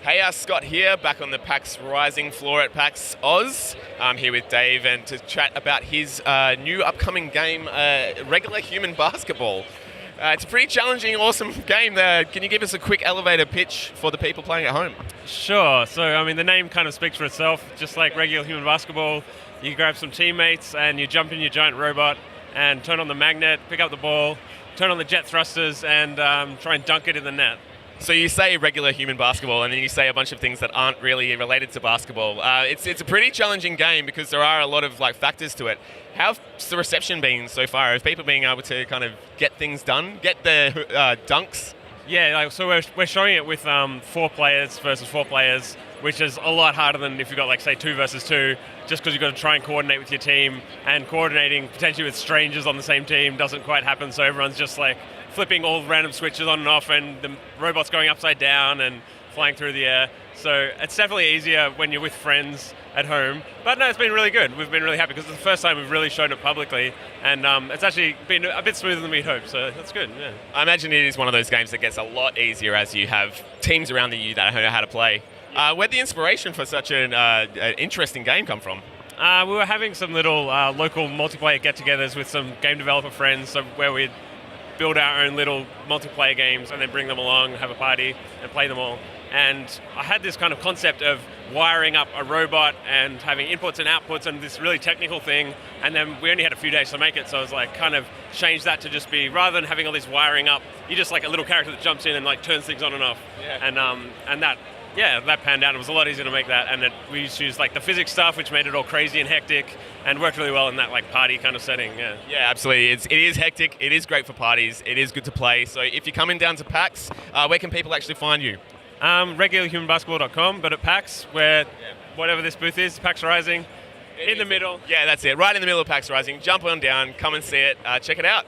Hey, Scott here, back on the PAX Rising floor at PAX Oz. I'm here with Dave and to chat about his new upcoming game, Regular Human Basketball. It's a pretty challenging, awesome game. Can you give us a quick elevator pitch for the people playing at home? Sure. So, the name kind of speaks for itself. Just like regular human basketball, you grab some teammates and you jump in your giant robot and turn on the magnet, pick up the ball, turn on the jet thrusters, and try and dunk it in the net. So you say regular human basketball, and then you say a bunch of things that aren't really related to basketball. It's a pretty challenging game because there are a lot of factors to it. How's the reception been so far? Have people been able to kind of get things done, get the dunks? Yeah, so we're showing it with 4 players versus 4 players, which is a lot harder than if you've got, say, 2 versus 2, just because you've got to try and coordinate with your team, and coordinating potentially with strangers on the same team doesn't quite happen, so everyone's just flipping all random switches on and off, and the robot's going upside down and flying through the air. So it's definitely easier when you're with friends at home. But no, it's been really good. We've been really happy because it's the first time we've really shown it publicly, and it's actually been a bit smoother than we'd hoped, so that's good, yeah. I imagine it is one of those games that gets a lot easier as you have teams around you that know how to play. Where'd the inspiration for such an interesting game come from? We were having some little local multiplayer get-togethers with some game developer friends, where we'd build our own little multiplayer games and then bring them along, have a party, and play them all. And I had this kind of concept of wiring up a robot and having inputs and outputs and this really technical thing, and then we only had a few days to make it, so I was kind of changed that to just be, rather than having all this wiring up, you just a little character that jumps in and turns things on and off. Yeah. And that panned out. It was a lot easier to make that, and we used the physics stuff, which made it all crazy and hectic, and worked really well in that party kind of setting. Yeah. Yeah, absolutely. It is hectic. It is great for parties. It is good to play. So if you're coming down to PAX, where can people actually find you? Regularhumanbasketball.com, but at PAX, where whatever this booth is, PAX Rising, in the middle. Yeah, that's it. Right in the middle of PAX Rising. Jump on down. Come and see it. Check it out.